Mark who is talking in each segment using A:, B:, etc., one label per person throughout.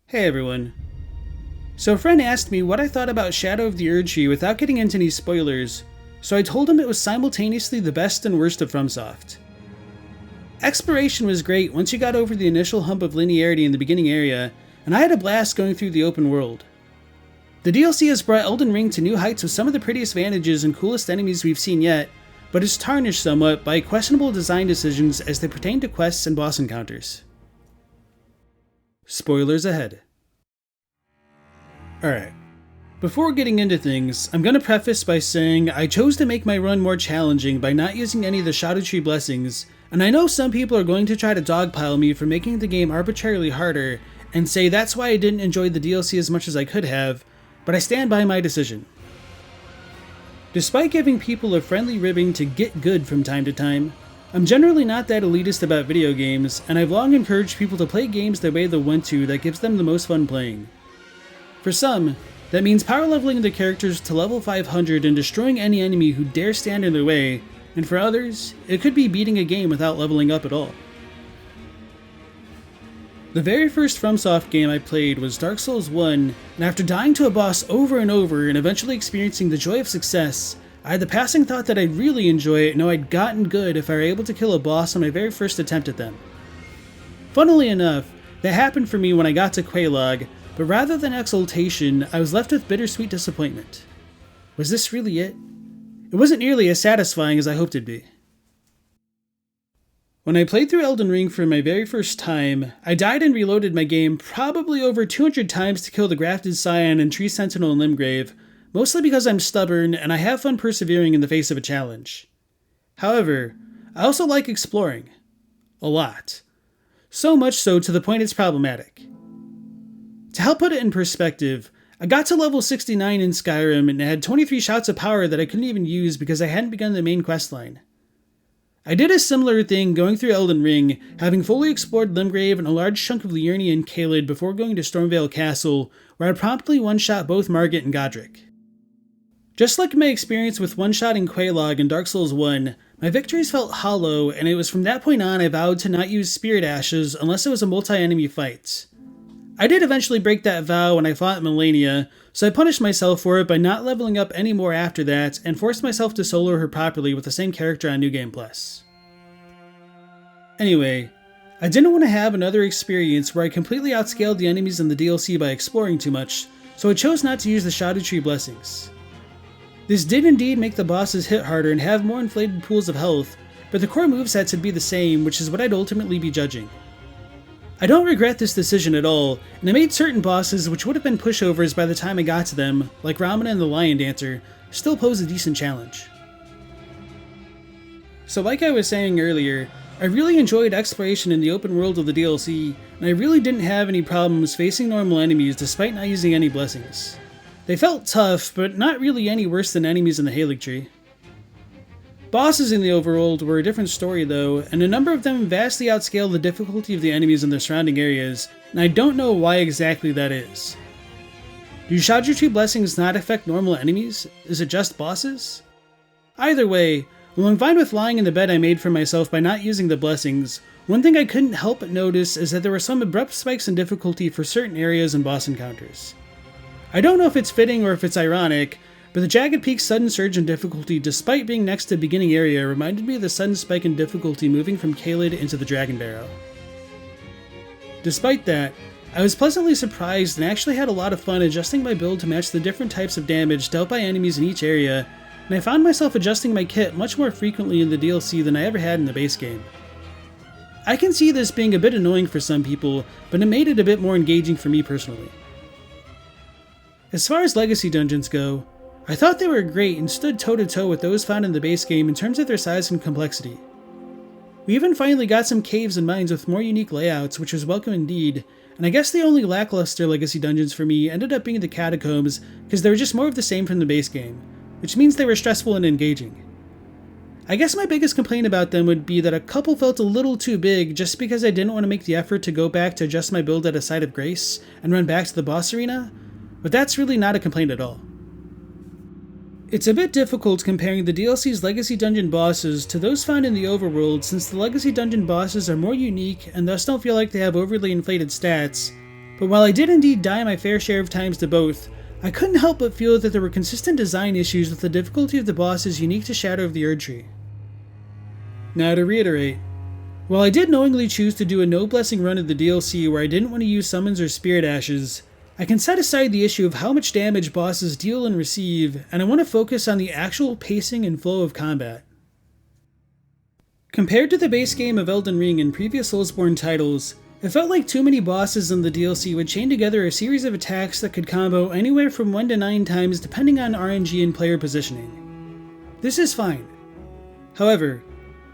A: Hey everyone. So a friend asked me what I thought about Shadow of the Erdtree without getting into any spoilers, so I told him it was simultaneously the best and worst of FromSoft. Exploration was great once you got over the initial hump of linearity in the beginning area, and I had a blast going through the open world. The DLC has brought Elden Ring to new heights with some of the prettiest vantages and coolest enemies we've seen yet, but is tarnished somewhat by questionable design decisions as they pertain to quests and boss encounters. Spoilers ahead. Alright, before getting into things, I'm going to preface by saying I chose to make my run more challenging by not using any of the Erdtree blessings, and I know some people are going to try to dogpile me for making the game arbitrarily harder and say that's why I didn't enjoy the DLC as much as I could have, but I stand by my decision. Despite giving people a friendly ribbing to get good from time to time, I'm generally not that elitist about video games, and I've long encouraged people to play games the way they want to that gives them the most fun playing. For some, that means power leveling their characters to level 500 and destroying any enemy who dare stand in their way, and for others, it could be beating a game without leveling up at all. The very first FromSoft game I played was Dark Souls 1, and after dying to a boss over and over and eventually experiencing the joy of success, I had the passing thought that I'd really enjoy it and know I'd gotten good if I were able to kill a boss on my very first attempt at them. Funnily enough, that happened for me when I got to Quelaag, but rather than exultation, I was left with bittersweet disappointment. Was this really it? It wasn't nearly as satisfying as I hoped it'd be. When I played through Elden Ring for my very first time, I died and reloaded my game probably over 200 times to kill the Grafted Scion and Tree Sentinel in Limgrave, mostly because I'm stubborn and I have fun persevering in the face of a challenge. However, I also like exploring. A lot. So much so to the point it's problematic. To help put it in perspective, I got to level 69 in Skyrim and had 23 shots of power that I couldn't even use because I hadn't begun the main questline. I did a similar thing going through Elden Ring, having fully explored Limgrave and a large chunk of Liurnia and Caelid before going to Stormvale Castle, where I promptly one-shot both Margit and Godric. Just like my experience with one-shotting Quelaag in Dark Souls 1, my victories felt hollow, and it was from that point on I vowed to not use Spirit Ashes unless it was a multi-enemy fight. I did eventually break that vow when I fought Melania, so I punished myself for it by not leveling up any more after that, and forced myself to solo her properly with the same character on New Game Plus. Anyway, I didn't want to have another experience where I completely outscaled the enemies in the DLC by exploring too much, so I chose not to use the Erdtree blessings. This did indeed make the bosses hit harder and have more inflated pools of health, but the core movesets would be the same, which is what I'd ultimately be judging. I don't regret this decision at all, and I made certain bosses which would have been pushovers by the time I got to them, like Ramana and the Lion Dancer, still pose a decent challenge. So like I was saying earlier, I really enjoyed exploration in the open world of the DLC, and I really didn't have any problems facing normal enemies despite not using any blessings. They felt tough, but not really any worse than enemies in the Halig Tree. Bosses in the overworld were a different story though, and a number of them vastly outscale the difficulty of the enemies in the surrounding areas, and I don't know why exactly that is. Do Erdtree blessings not affect normal enemies? Is it just bosses? Either way, while I'm fine with lying in the bed I made for myself by not using the blessings, one thing I couldn't help but notice is that there were some abrupt spikes in difficulty for certain areas and boss encounters. I don't know if it's fitting or if it's ironic, but the Jagged Peak's sudden surge in difficulty despite being next to the beginning area reminded me of the sudden spike in difficulty moving from Caelid into the Dragon Barrow. Despite that, I was pleasantly surprised and actually had a lot of fun adjusting my build to match the different types of damage dealt by enemies in each area, and I found myself adjusting my kit much more frequently in the DLC than I ever had in the base game. I can see this being a bit annoying for some people, but it made it a bit more engaging for me personally. As far as legacy dungeons go, I thought they were great and stood toe-to-toe with those found in the base game in terms of their size and complexity. We even finally got some caves and mines with more unique layouts, which was welcome indeed, and I guess the only lackluster legacy dungeons for me ended up being the catacombs because they were just more of the same from the base game, which means they were stressful and engaging. I guess my biggest complaint about them would be that a couple felt a little too big just because I didn't want to make the effort to go back to adjust my build at a site of grace and run back to the boss arena, but that's really not a complaint at all. It's a bit difficult comparing the DLC's Legacy Dungeon bosses to those found in the overworld since the Legacy Dungeon bosses are more unique and thus don't feel like they have overly inflated stats, but while I did indeed die my fair share of times to both, I couldn't help but feel that there were consistent design issues with the difficulty of the bosses unique to Shadow of the Erdtree. Now to reiterate, while I did knowingly choose to do a no blessing run of the DLC where I didn't want to use summons or spirit ashes, I can set aside the issue of how much damage bosses deal and receive, and I want to focus on the actual pacing and flow of combat. Compared to the base game of Elden Ring and previous Soulsborne titles, it felt like too many bosses in the DLC would chain together a series of attacks that could combo anywhere from 1 to 9 times depending on RNG and player positioning. This is fine. However,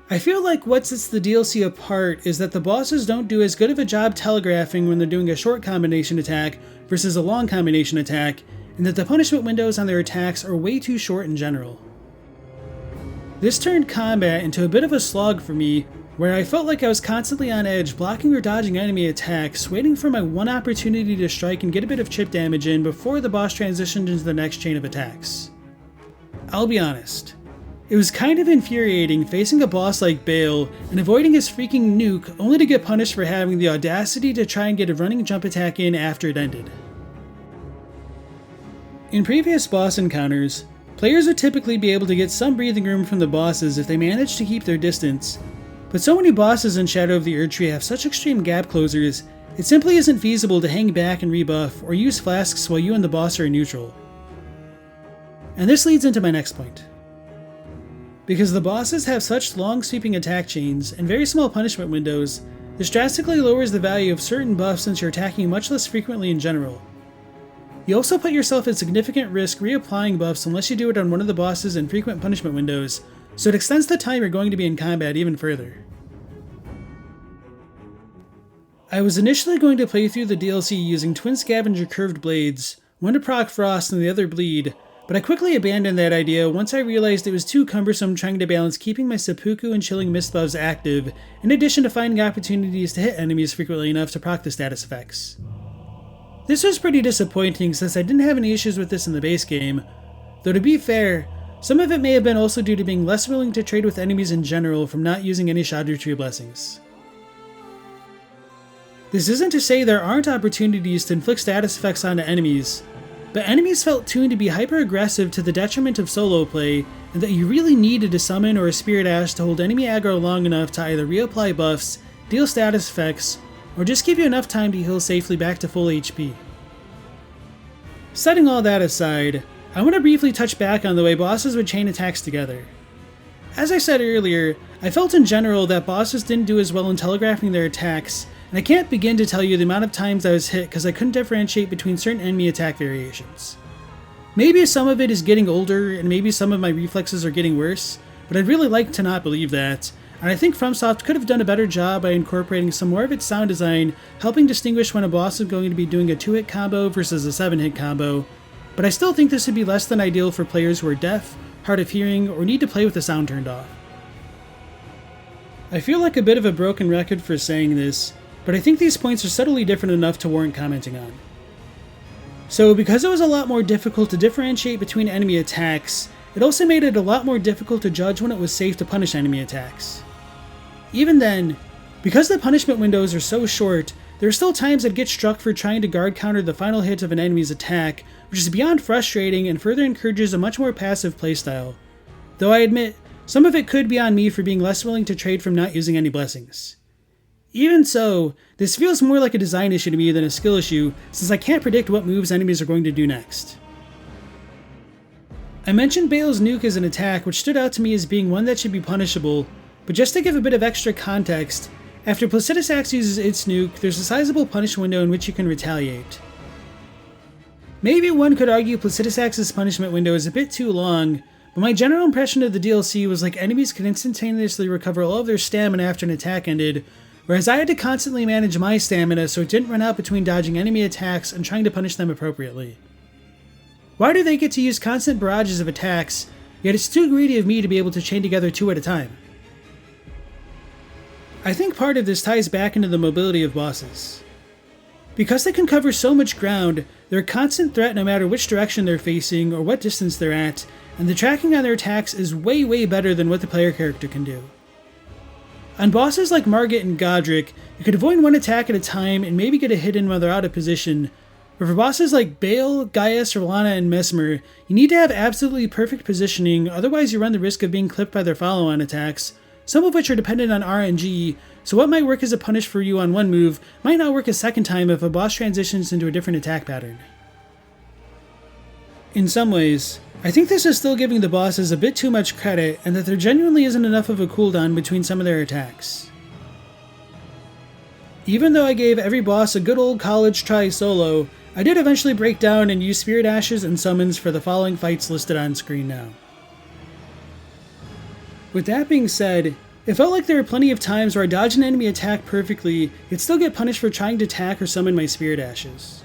A: I feel like what sets the DLC apart is that the bosses don't do as good of a job telegraphing when they're doing a short combination attack versus a long combination attack, and that the punishment windows on their attacks are way too short in general. This turned combat into a bit of a slog for me, where I felt like I was constantly on edge, blocking or dodging enemy attacks, waiting for my one opportunity to strike and get a bit of chip damage in before the boss transitioned into the next chain of attacks. I'll be honest, it was kind of infuriating facing a boss like Bale and avoiding his freaking nuke only to get punished for having the audacity to try and get a running jump attack in after it ended. In previous boss encounters, players would typically be able to get some breathing room from the bosses if they managed to keep their distance, but so many bosses in Shadow of the Erdtree have such extreme gap closers, it simply isn't feasible to hang back and rebuff or use flasks while you and the boss are in neutral. And this leads into my next point. Because the bosses have such long sweeping attack chains and very small punishment windows, this drastically lowers the value of certain buffs since you're attacking much less frequently in general. You also put yourself at significant risk reapplying buffs unless you do it on one of the bosses in frequent punishment windows, so it extends the time you're going to be in combat even further. I was initially going to play through the DLC using Twin Scavenger curved blades, one to proc frost and the other bleed, but I quickly abandoned that idea once I realized it was too cumbersome trying to balance keeping my seppuku and chilling mist buffs active, in addition to finding opportunities to hit enemies frequently enough to proc the status effects. This was pretty disappointing since I didn't have any issues with this in the base game, though to be fair, some of it may have been also due to being less willing to trade with enemies in general from not using any Erdtree blessings. This isn't to say there aren't opportunities to inflict status effects onto enemies, but enemies felt tuned to be hyper-aggressive to the detriment of solo play, and that you really needed a summon or a spirit ash to hold enemy aggro long enough to either reapply buffs, deal status effects, or just give you enough time to heal safely back to full HP. Setting all that aside, I want to briefly touch back on the way bosses would chain attacks together. As I said earlier, I felt in general that bosses didn't do as well in telegraphing their attacks, and I can't begin to tell you the amount of times I was hit because I couldn't differentiate between certain enemy attack variations. Maybe some of it is getting older, and maybe some of my reflexes are getting worse, but I'd really like to not believe that, and I think FromSoft could have done a better job by incorporating some more of its sound design, helping distinguish when a boss is going to be doing a 2-hit combo versus a 7-hit combo, but I still think this would be less than ideal for players who are deaf, hard of hearing, or need to play with the sound turned off. I feel like a bit of a broken record for saying this, but I think these points are subtly different enough to warrant commenting on. So, because it was a lot more difficult to differentiate between enemy attacks, it also made it a lot more difficult to judge when it was safe to punish enemy attacks. Even then, because the punishment windows are so short, there are still times I'd get struck for trying to guard counter the final hit of an enemy's attack, which is beyond frustrating and further encourages a much more passive playstyle. Though I admit, some of it could be on me for being less willing to trade from not using any blessings. Even so, this feels more like a design issue to me than a skill issue, since I can't predict what moves enemies are going to do next. I mentioned Bale's nuke as an attack, which stood out to me as being one that should be punishable, but just to give a bit of extra context, after Placidus Axe uses its nuke, there's a sizable punish window in which you can retaliate. Maybe one could argue Placidus Axe's punishment window is a bit too long, but my general impression of the DLC was like enemies could instantaneously recover all of their stamina after an attack ended, whereas I had to constantly manage my stamina so it didn't run out between dodging enemy attacks and trying to punish them appropriately. Why do they get to use constant barrages of attacks, yet it's too greedy of me to be able to chain together 2 at a time? I think part of this ties back into the mobility of bosses. Because they can cover so much ground, they're a constant threat no matter which direction they're facing or what distance they're at, and the tracking on their attacks is way better than what the player character can do. On bosses like Margit and Godric, you could avoid one attack at a time and maybe get a hit in while they're out of position, but for bosses like Bale, Gaius, Rolana, and Mesmer, you need to have absolutely perfect positioning, otherwise you run the risk of being clipped by their follow-on attacks, some of which are dependent on RNG, so what might work as a punish for you on one move might not work a second time if a boss transitions into a different attack pattern. In some ways, I think this is still giving the bosses a bit too much credit and that there genuinely isn't enough of a cooldown between some of their attacks. Even though I gave every boss a good old college try solo, I did eventually break down and use Spirit Ashes and summons for the following fights listed on screen now. With that being said, it felt like there were plenty of times where I dodged an enemy attack perfectly, yet still get punished for trying to attack or summon my Spirit Ashes.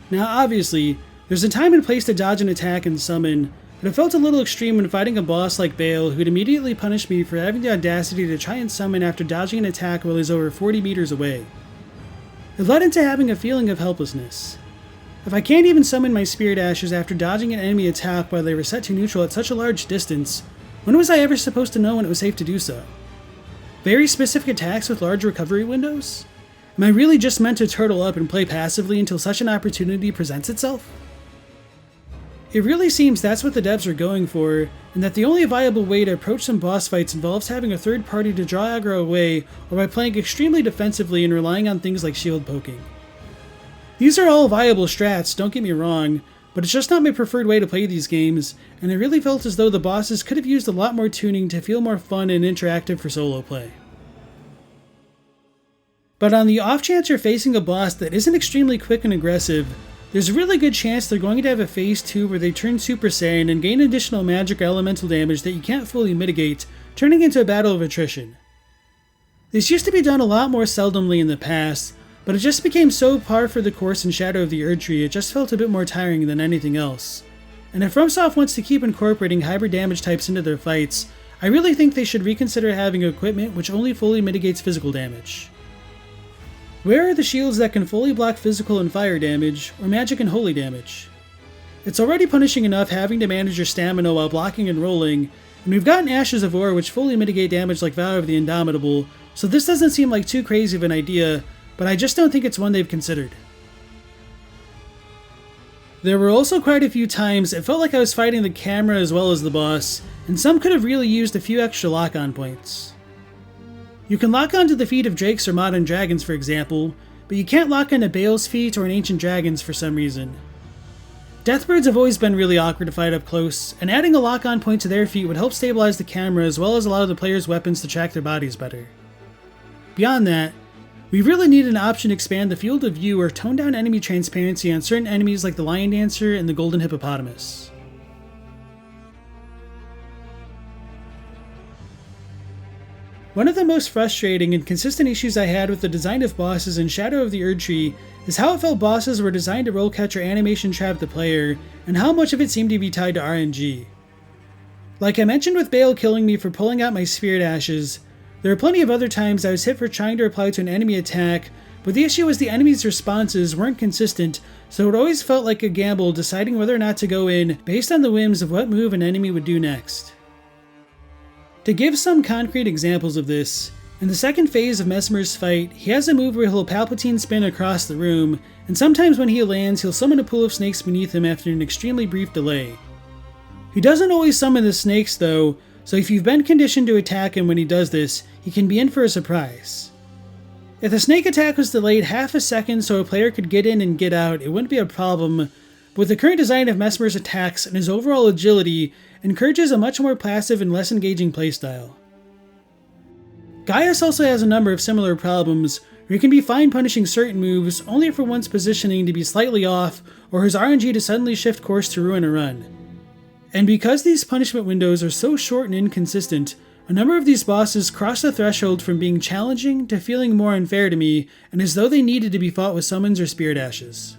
A: Now obviously, there's a time and place to dodge an attack and summon, but it felt a little extreme when fighting a boss like Bale who'd immediately punish me for having the audacity to try and summon after dodging an attack while he's over 40 meters away. It led into having a feeling of helplessness. If I can't even summon my Spirit Ashes after dodging an enemy attack while they were set to neutral at such a large distance, when was I ever supposed to know when it was safe to do so? Very specific attacks with large recovery windows? Am I really just meant to turtle up and play passively until such an opportunity presents itself? It really seems that's what the devs are going for, and that the only viable way to approach some boss fights involves having a third party to draw aggro away, or by playing extremely defensively and relying on things like shield poking. These are all viable strats, don't get me wrong, but it's just not my preferred way to play these games, and it really felt as though the bosses could have used a lot more tuning to feel more fun and interactive for solo play. But on the off chance you're facing a boss that isn't extremely quick and aggressive, there's a really good chance they're going to have a phase 2 where they turn Super Saiyan and gain additional magic or elemental damage that you can't fully mitigate, turning into a battle of attrition. This used to be done a lot more seldomly in the past, but it just became so par for the course in Shadow of the Erdtree it just felt a bit more tiring than anything else. And if FromSoft wants to keep incorporating hybrid damage types into their fights, I really think they should reconsider having equipment which only fully mitigates physical damage. Where are the shields that can fully block physical and fire damage, or magic and holy damage? It's already punishing enough having to manage your stamina while blocking and rolling, and we've gotten Ashes of War which fully mitigate damage like Vow of the Indomitable, so this doesn't seem like too crazy of an idea, but I just don't think it's one they've considered. There were also quite a few times it felt like I was fighting the camera as well as the boss, and some could have really used a few extra lock-on points. You can lock onto the feet of drakes or modern dragons, for example, but you can't lock onto Bale's feet or an ancient dragon's for some reason. Deathbirds have always been really awkward to fight up close, and adding a lock-on point to their feet would help stabilize the camera as well as allow the player's weapons to track their bodies better. Beyond that, we really need an option to expand the field of view or tone down enemy transparency on certain enemies like the Lion Dancer and the Golden Hippopotamus. One of the most frustrating and consistent issues I had with the design of bosses in Shadow of the Erdtree is how it felt bosses were designed to roll catch or animation trap the player, and how much of it seemed to be tied to RNG. Like I mentioned with Bale killing me for pulling out my Spirit Ashes, there are plenty of other times I was hit for trying to reply to an enemy attack, but the issue was the enemy's responses weren't consistent, so it always felt like a gamble deciding whether or not to go in based on the whims of what move an enemy would do next. To give some concrete examples of this, in the second phase of Mesmer's fight, he has a move where he'll Palpatine spin across the room, and sometimes when he lands, he'll summon a pool of snakes beneath him after an extremely brief delay. He doesn't always summon the snakes though, so if you've been conditioned to attack him when he does this, he can be in for a surprise. If the snake attack was delayed half a second so a player could get in and get out, it wouldn't be a problem, but with the current design of Mesmer's attacks and his overall agility, encourages a much more passive and less engaging playstyle. Gaius also has a number of similar problems, where he can be fine punishing certain moves only for one's positioning to be slightly off or his RNG to suddenly shift course to ruin a run. And because these punishment windows are so short and inconsistent, a number of these bosses cross the threshold from being challenging to feeling more unfair to me, and as though they needed to be fought with summons or Spirit Ashes.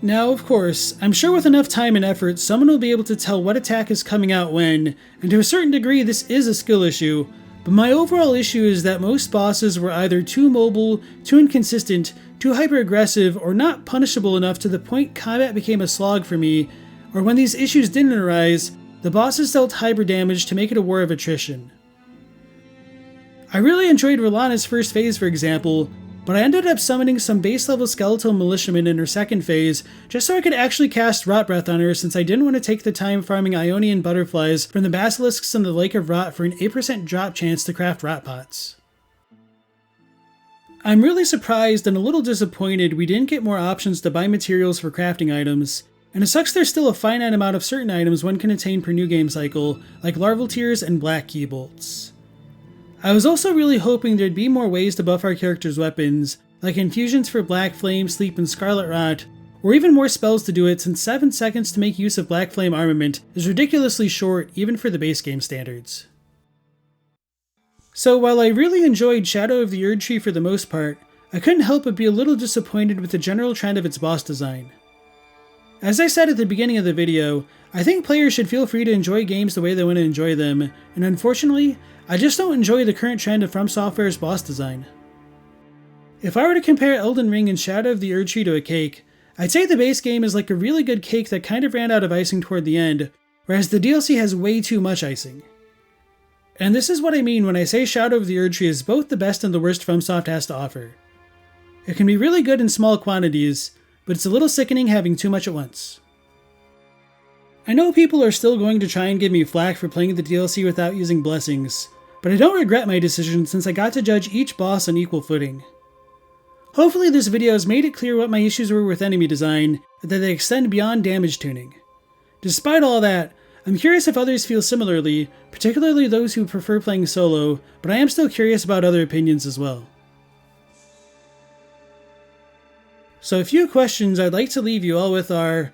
A: Now, of course, I'm sure with enough time and effort, someone will be able to tell what attack is coming out when, and to a certain degree this is a skill issue, but my overall issue is that most bosses were either too mobile, too inconsistent, too hyper-aggressive, or not punishable enough to the point combat became a slog for me, or when these issues didn't arise, the bosses dealt hybrid damage to make it a war of attrition. I really enjoyed Rolana's first phase, for example, but I ended up summoning some base level skeletal militiamen in her second phase just so I could actually cast Rot Breath on her, since I didn't want to take the time farming Ionian butterflies from the basilisks in the Lake of Rot for an 8% drop chance to craft rot pots. I'm really surprised and a little disappointed we didn't get more options to buy materials for crafting items, and it sucks there's still a finite amount of certain items one can attain per new game cycle, like larval tears and black key bolts. I was also really hoping there'd be more ways to buff our character's weapons, like infusions for Black Flame, Sleep, and Scarlet Rot, or even more spells to do it, since 7 seconds to make use of Black Flame armament is ridiculously short even for the base game standards. So while I really enjoyed Shadow of the Erdtree for the most part, I couldn't help but be a little disappointed with the general trend of its boss design. As I said at the beginning of the video, I think players should feel free to enjoy games the way they want to enjoy them, and unfortunately, I just don't enjoy the current trend of FromSoftware's boss design. If I were to compare Elden Ring and Shadow of the Erdtree to a cake, I'd say the base game is like a really good cake that kind of ran out of icing toward the end, whereas the DLC has way too much icing. And this is what I mean when I say Shadow of the Erdtree is both the best and the worst FromSoft has to offer. It can be really good in small quantities, but it's a little sickening having too much at once. I know people are still going to try and give me flack for playing the DLC without using blessings, but I don't regret my decision since I got to judge each boss on equal footing. Hopefully this video has made it clear what my issues were with enemy design, and that they extend beyond damage tuning. Despite all that, I'm curious if others feel similarly, particularly those who prefer playing solo, but I am still curious about other opinions as well. So a few questions I'd like to leave you all with are: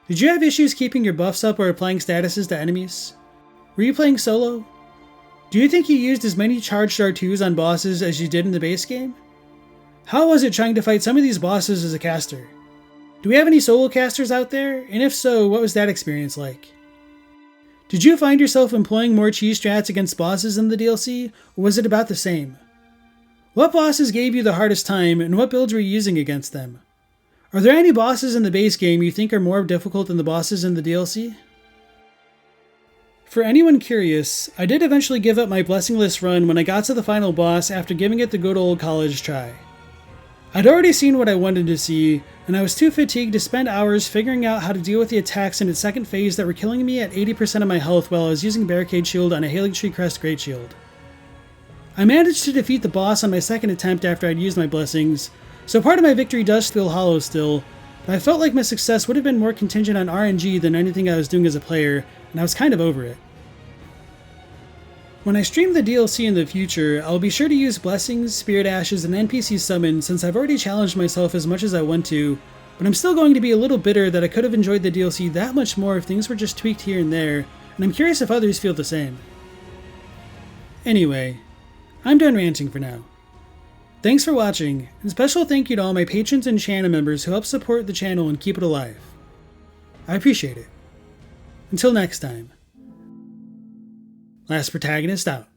A: did you have issues keeping your buffs up or applying statuses to enemies? Were you playing solo? Do you think you used as many charged R2s on bosses as you did in the base game? How was it trying to fight some of these bosses as a caster? Do we have any solo casters out there? And if so, what was that experience like? Did you find yourself employing more cheese strats against bosses in the DLC, or was it about the same? What bosses gave you the hardest time, and what builds were you using against them? Are there any bosses in the base game you think are more difficult than the bosses in the DLC? For anyone curious, I did eventually give up my blessingless run when I got to the final boss after giving it the good old college try. I'd already seen what I wanted to see, and I was too fatigued to spend hours figuring out how to deal with the attacks in its second phase that were killing me at 80% of my health while I was using Barricade Shield on a Haligtree Crest Great Shield. I managed to defeat the boss on my second attempt after I'd used my blessings, so part of my victory does feel hollow still, but I felt like my success would have been more contingent on RNG than anything I was doing as a player, and I was kind of over it. When I stream the DLC in the future, I'll be sure to use blessings, spirit ashes, and NPC summons since I've already challenged myself as much as I want to, but I'm still going to be a little bitter that I could have enjoyed the DLC that much more if things were just tweaked here and there, and I'm curious if others feel the same. Anyway, I'm done ranting for now. Thanks for watching, and special thank you to all my patrons and channel members who help support the channel and keep it alive. I appreciate it. Until next time. Last Protagonist out.